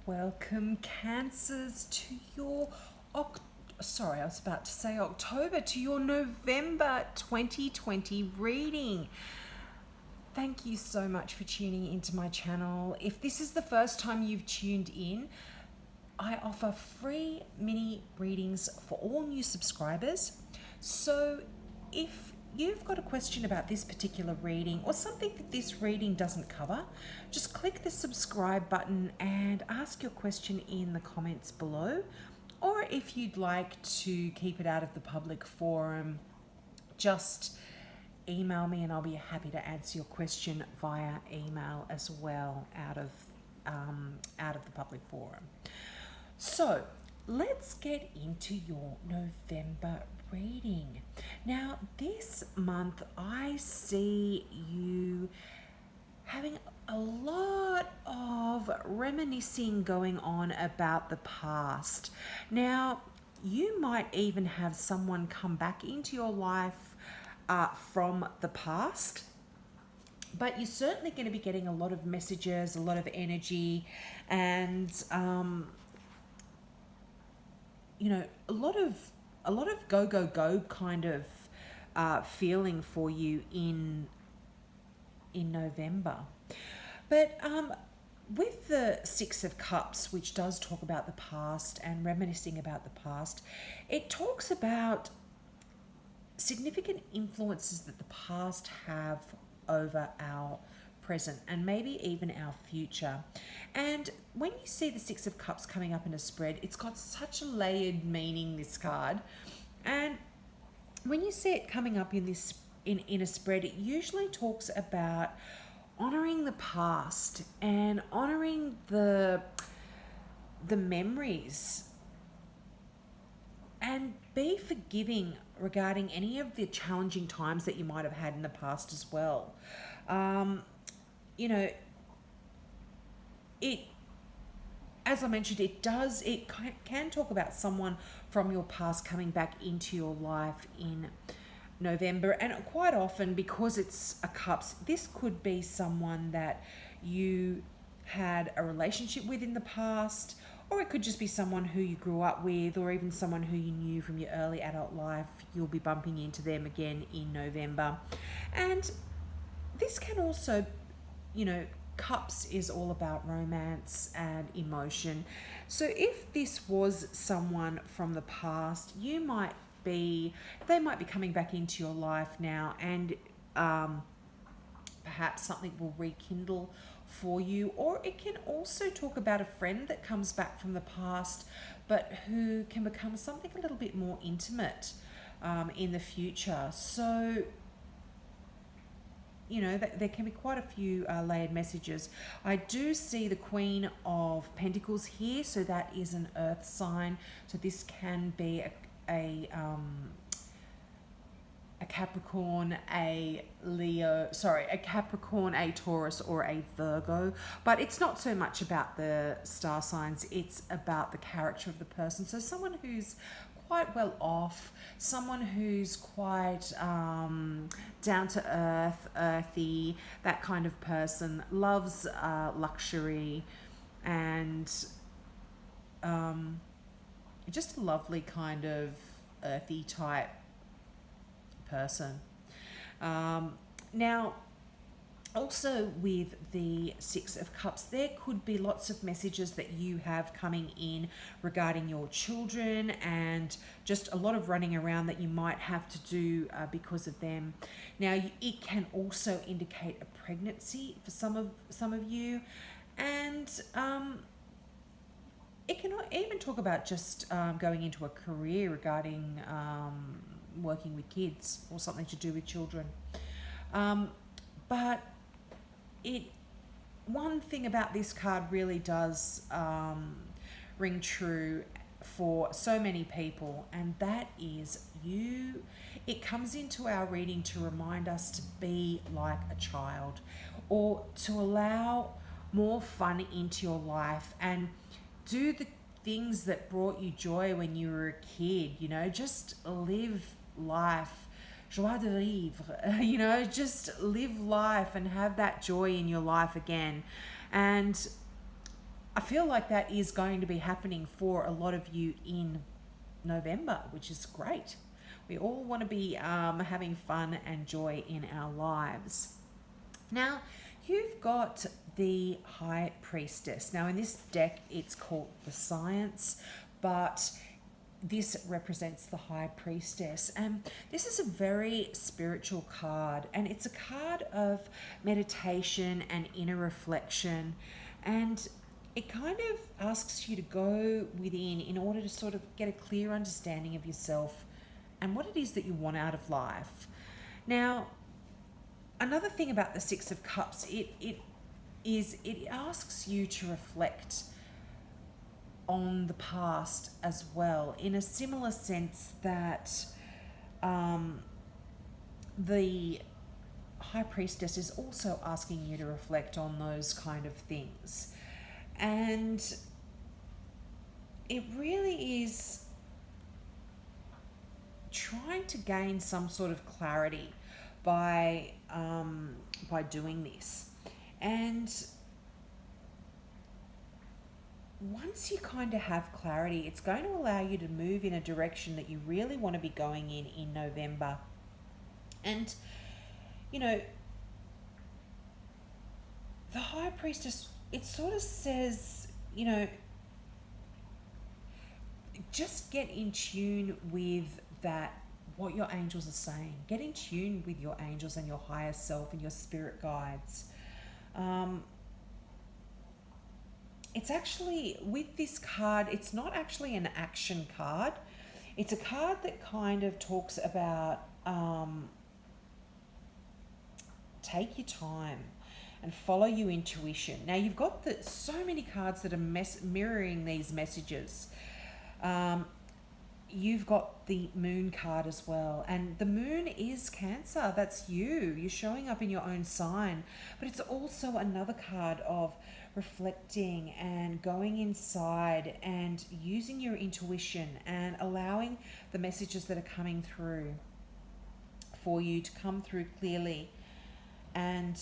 Welcome, Cancers, to your October, to your November 2020 reading. Thank you so much for tuning into my channel. If this is the first time you've tuned in, I offer free mini readings for all new subscribers. So if you've got a question about this particular reading or something that this reading doesn't cover, just click the subscribe button and ask your question in the comments below. Or if you'd like to keep it out of the public forum, just email me and I'll be happy to answer your question via email as well out of the public forum. So let's get into your November reading. Now, this month I see you having a lot of reminiscing going on about the past. Now, you might even have someone come back into your life from the past, but you're certainly going to be getting a lot of messages, a lot of energy, and a lot of go kind of feeling for you in November. But with the Six of Cups, which does talk about the past and reminiscing about the past, it talks about significant influences that the past have over our present and maybe even our future. And when you see the Six of Cups coming up in a spread, it's got such a layered meaning, this card. And when you see it coming up in this in a spread, it usually talks about honoring the past and honoring the memories, and be forgiving regarding any of the challenging times that you might have had in the past as well. It, as I mentioned, it can talk about someone from your past coming back into your life in November. And quite often, because it's a cups, this could be someone that you had a relationship with in the past, or it could just be someone who you grew up with, or even someone who you knew from your early adult life. You'll be bumping into them again in November. And this can also, cups is all about romance and emotion. So if this was someone from the past, they might be coming back into your life now, and perhaps something will rekindle for you. Or it can also talk about a friend that comes back from the past, but who can become something a little bit more intimate in the future. So there can be quite a few layered messages. I do see the Queen of Pentacles here, so that is an earth sign. So this can be a Capricorn, a Taurus, or a Virgo. But it's not so much about the star signs, it's about the character of the person. So someone who's quite well off, someone who's quite down to earth, earthy, that kind of person, loves luxury, and just a lovely kind of earthy type person. Now, also with the Six of Cups, there could be lots of messages that you have coming in regarding your children, and just a lot of running around that you might have to do because of them. Now, it can also indicate a pregnancy for some of you, and it can even talk about just going into a career regarding working with kids or something to do with children. But one thing about this card really does ring true for so many people, and that is it comes into our reading to remind us to be like a child, or to allow more fun into your life and do the things that brought you joy when you were a kid. Just live life, joie de vivre, just live life and have that joy in your life again. And I feel like that is going to be happening for a lot of you in November, which is great. We all want to be having fun and joy in our lives. Now, you've got the High Priestess. Now, in this deck, it's called the Science, but this represents the High Priestess. And this is a very spiritual card, and it's a card of meditation and inner reflection. And it kind of asks you to go within in order to sort of get a clear understanding of yourself and what it is that you want out of life. Now, another thing about the Six of Cups, it asks you to reflect on the past as well, in a similar sense that the High Priestess is also asking you to reflect on those kind of things. And it really is trying to gain some sort of clarity by doing this. And once you kind of have clarity, it's going to allow you to move in a direction that you really want to be going in November. And, you know, the High Priestess, it sort of says, you know, just get in tune with that, what your angels are saying. Get in tune with your angels and your higher self and your spirit guides. It's actually, with this card, it's not actually an action card. It's a card that kind of talks about take your time and follow your intuition. Now, you've got so many cards that are mirroring these messages. You've got the Moon card as well, and the Moon is Cancer. That's you. You're showing up in your own sign, but it's also another card of reflecting and going inside and using your intuition and allowing the messages that are coming through for you to come through clearly. And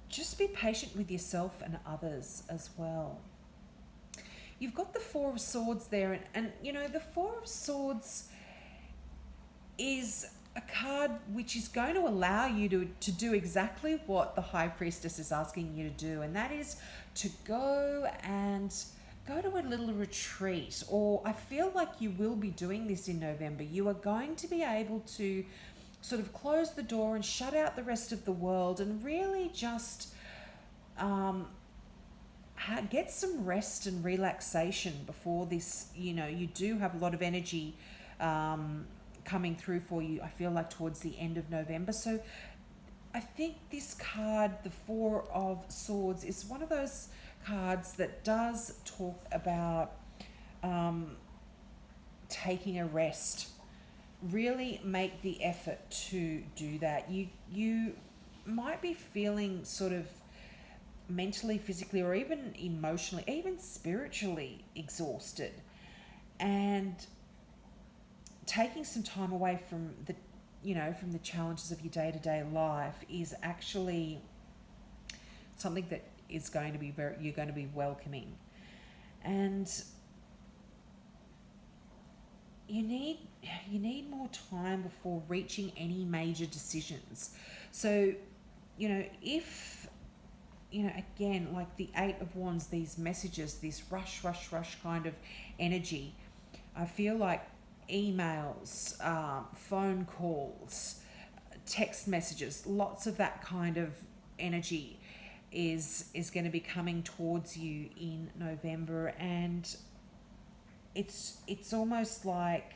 just be patient with yourself and others as well. You've got the Four of Swords there, and you know, the Four of Swords is a card which is going to allow you to do exactly what the High Priestess is asking you to do, and that is to go to a little retreat. Or I feel like you will be doing this in November. You are going to be able to sort of close the door and shut out the rest of the world and really just get some rest and relaxation before this. You know, you do have a lot of energy coming through for you, I feel like, towards the end of November. So I think this card, the Four of Swords, is one of those cards that does talk about taking a rest. Really make the effort to do that. You might be feeling sort of mentally, physically, or even emotionally, even spiritually exhausted, and taking some time away from the challenges of your day-to-day life is actually something that is going to be you're going to be welcoming. And you need more time before reaching any major decisions. So, you know, if, you know, again, like the Eight of Wands, these messages, this rush kind of energy, I feel like emails, phone calls, text messages, lots of that kind of energy is going to be coming towards you in November. And it's almost like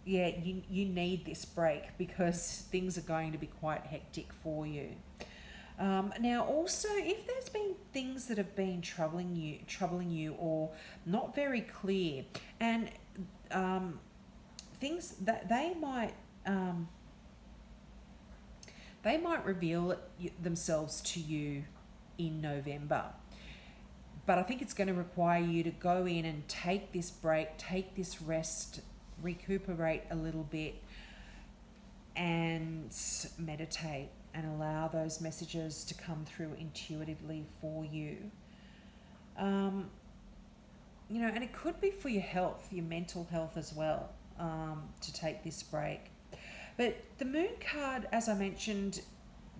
you need this break, because things are going to be quite hectic for you. Now, also, if there's been things that have been troubling you or not very clear, and things that they might reveal themselves to you in November. But I think it's going to require you to go in and take this break, take this rest, recuperate a little bit, and meditate and allow those messages to come through intuitively for you. You know, and it could be for your health, your mental health as well, to take this break. But the moon card, as I mentioned,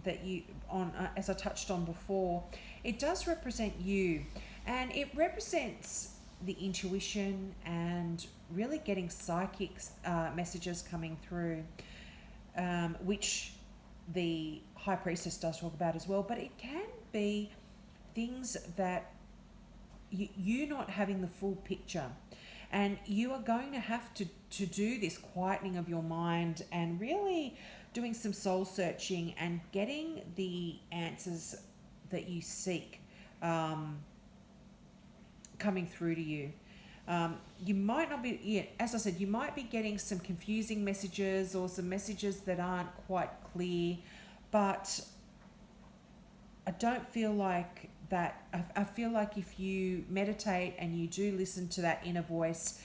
as I touched on before, it does represent you, and it represents the intuition and really getting psychic messages coming through, which the High Priestess does talk about as well. But it can be things that you not having the full picture, and you are going to have to do this quietening of your mind and really doing some soul searching and getting the answers that you seek coming through to you. You might not be, as I said, you might be getting some confusing messages or some messages that aren't quite clear, but I don't feel like that. I feel like if you meditate and you do listen to that inner voice,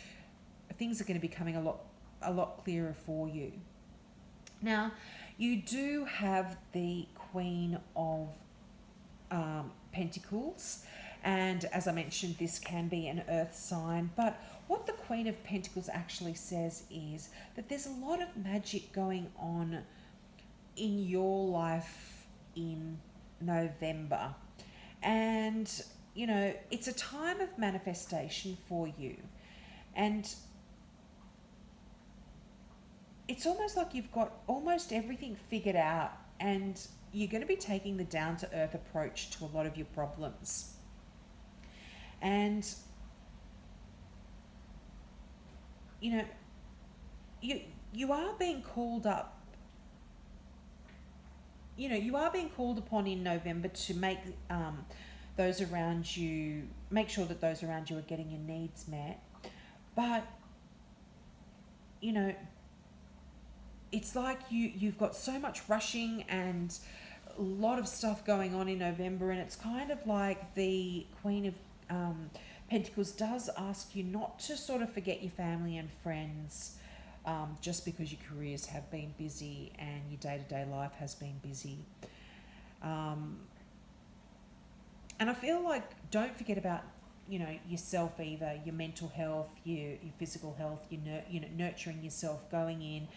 things are going to be coming a lot clearer for you. Now, you do have the Queen of Pentacles, and as I mentioned, this can be an earth sign, but what the Queen of Pentacles actually says is that there's a lot of magic going on in your life in November. And, you know, it's a time of manifestation for you. And it's almost like you've got almost everything figured out, and you're going to be taking the down-to-earth approach to a lot of your problems. And, you know, you are being called up. You know, you are being called upon in November to make those around you, make sure that those around you are getting your needs met. But, you know, it's like you've got so much rushing and a lot of stuff going on in November, and it's kind of like the Queen of Pentacles does ask you not to sort of forget your family and friends, just because your careers have been busy and your day-to-day life has been busy. And I feel like don't forget about, you know, yourself either, your mental health, your physical health, nurturing yourself, going in,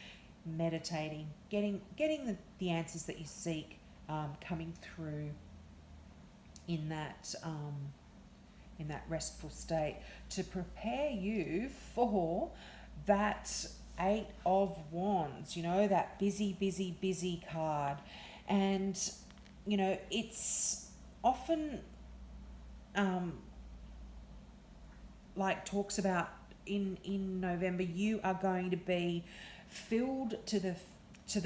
meditating, getting the answers that you seek coming through in that restful state to prepare you for that Eight of Wands, you know, that busy card. And, you know, it's often like talks about in November, you are going to be filled to the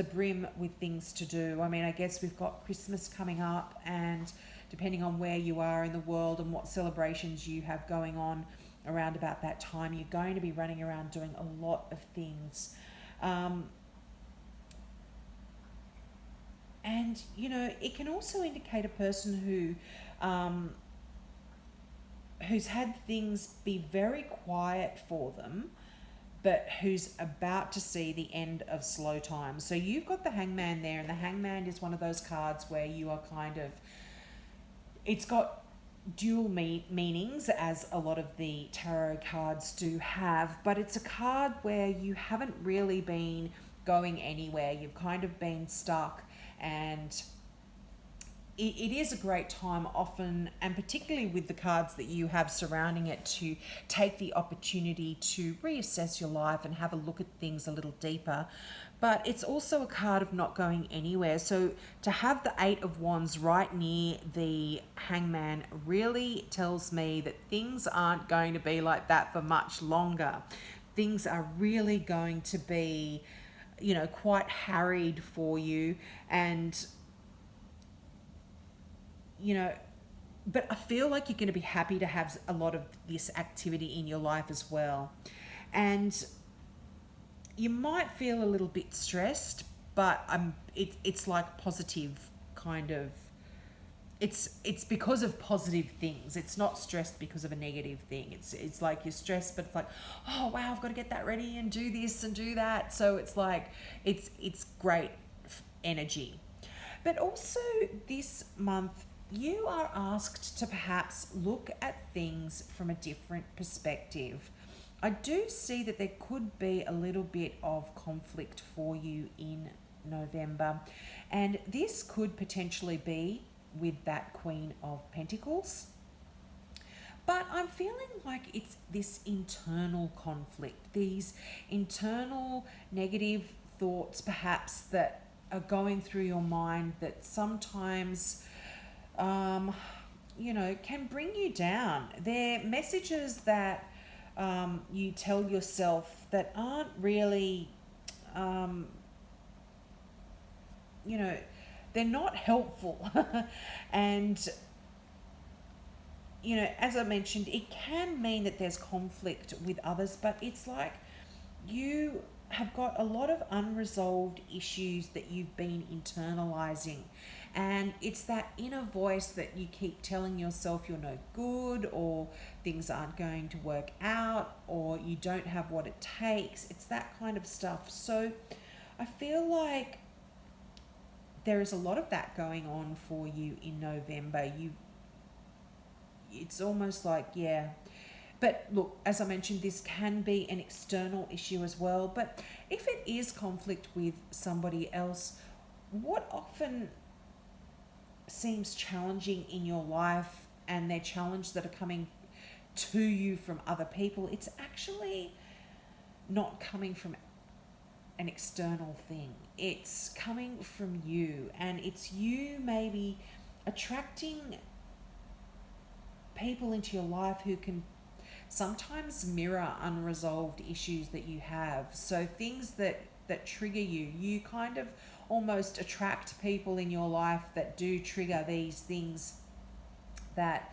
brim with things to do. I mean, I guess we've got Christmas coming up, and depending on where you are in the world and what celebrations you have going on around about that time, you're going to be running around doing a lot of things. And, you know, it can also indicate a person who's had things be very quiet for them, but who's about to see the end of slow time. So you've got the Hangman there, and the Hangman is one of those cards where you are kind of, it's got dual meanings, as a lot of the tarot cards do have, but it's a card where you haven't really been going anywhere. You've kind of been stuck, and it is a great time often, and particularly with the cards that you have surrounding it, to take the opportunity to reassess your life and have a look at things a little deeper. But it's also a card of not going anywhere. So to have the Eight of Wands right near the Hangman really tells me that things aren't going to be like that for much longer. Things are really going to be, you know, quite harried for you. And, you know, but I feel like you're going to be happy to have a lot of this activity in your life as well. And you might feel a little bit stressed, but it's like positive kind of it's because of positive things. It's not stressed because of a negative thing. It's like you're stressed, but it's like, oh wow, I've got to get that ready and do this and do that. So it's like it's great energy. But also this month, you are asked to perhaps look at things from a different perspective. I do see that there could be a little bit of conflict for you in November, and this could potentially be with that Queen of Pentacles. But I'm feeling like it's this internal conflict, these internal negative thoughts perhaps that are going through your mind that sometimes, can bring you down. They're messages that you tell yourself that aren't really, um, you know, they're not helpful. And, as I mentioned, it can mean that there's conflict with others, but it's like you have got a lot of unresolved issues that you've been internalizing. And it's that inner voice that you keep telling yourself you're no good, or things aren't going to work out, or you don't have what it takes. It's that kind of stuff. So I feel like there is a lot of that going on for you in November. It's almost like, yeah. But look, as I mentioned, this can be an external issue as well. But if it is conflict with somebody else, what often seems challenging in your life, and they're challenges that are coming to you from other people, it's actually not coming from an external thing. It's coming from you, and it's you maybe attracting people into your life who can sometimes mirror unresolved issues that you have. So things that trigger you, you kind of almost attract people in your life that do trigger these things that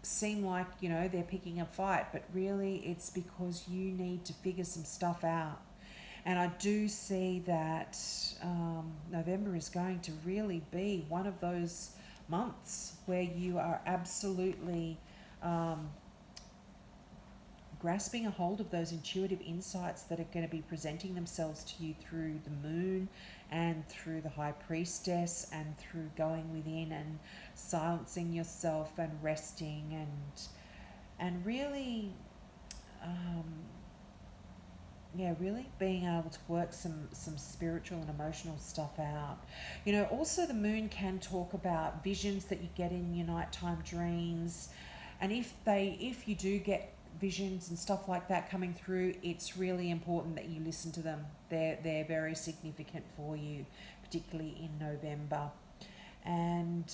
seem like, they're picking a fight, but really it's because you need to figure some stuff out. And I do see that November is going to really be one of those months where you are absolutely grasping a hold of those intuitive insights that are going to be presenting themselves to you through the moon and through the high priestess, and through going within and silencing yourself and resting and really really being able to work some spiritual and emotional stuff out. Also the moon can talk about visions that you get in your nighttime dreams. And if you do get visions and stuff like that coming through, it's really important that you listen to them. They're very significant for you, particularly in November. And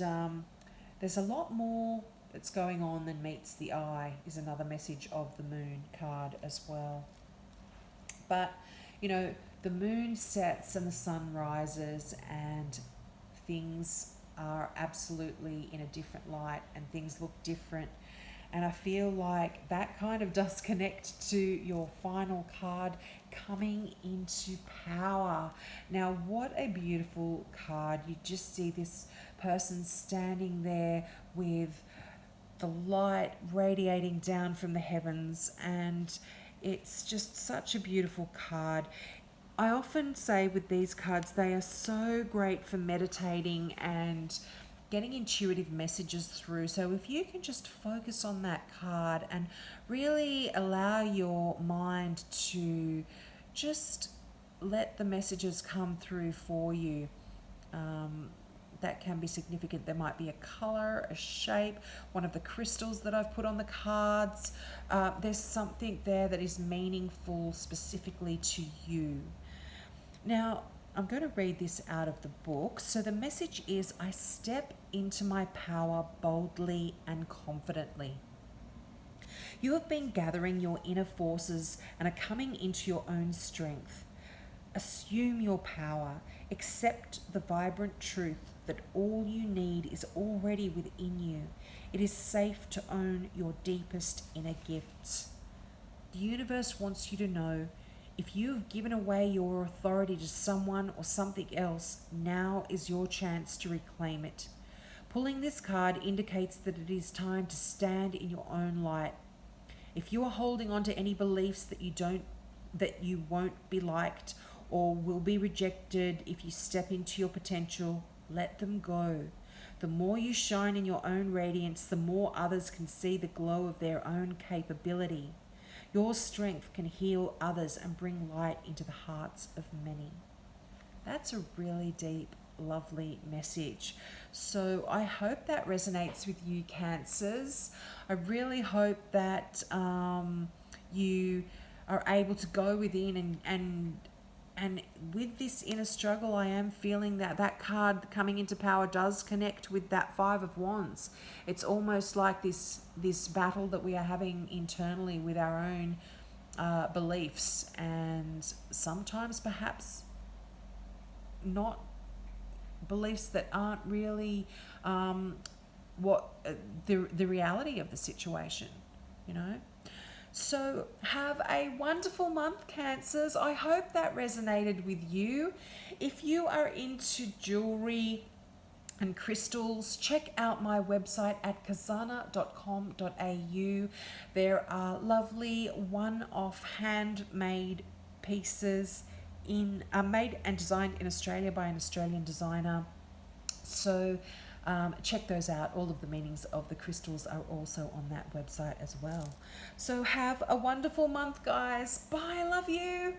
there's a lot more that's going on than meets the eye, is another message of the moon card as well. But, the moon sets and the sun rises, and things are absolutely in a different light, and things look different. And I feel like that kind of does connect to your final card, coming into power. Now, what a beautiful card. You just see this person standing there with the light radiating down from the heavens, and it's just such a beautiful card. I often say with these cards, they are so great for meditating and getting intuitive messages through. So if you can just focus on that card and really allow your mind to just let the messages come through for you, that can be significant. There might be a color, a shape, one of the crystals that I've put on the cards. There's something there that is meaningful specifically to you. Now, I'm going to read this out of the book. So the message is, I step into my power boldly and confidently. You have been gathering your inner forces and are coming into your own strength. Assume your power. Accept the vibrant truth that all you need is already within you. It is safe to own your deepest inner gifts. The universe wants you to know If you've given away your authority to someone or something else, now is your chance to reclaim it. Pulling this card indicates that it is time to stand in your own light. If you are holding on to any beliefs that you won't be liked or will be rejected if you step into your potential, let them go. The more you shine in your own radiance, the more others can see the glow of their own capability. Your strength can heal others and bring light into the hearts of many. That's a really deep, lovely message. So I hope that resonates with you, Cancers. I really hope that you are able to go within and with this inner struggle, I am feeling that that card coming into power does connect with that Five of Wands. It's almost like this battle that we are having internally with our own beliefs, and sometimes perhaps not beliefs that aren't really the reality of the situation, you know. So have a wonderful month, Cancers. I hope that resonated with you. If you are into jewelry and crystals, check out my website at kazana.com.au. There are lovely one-off handmade pieces made and designed in Australia by an Australian designer. So check those out. All of the meanings of the crystals are also on that website as well. So have a wonderful month, guys. Bye. I love you.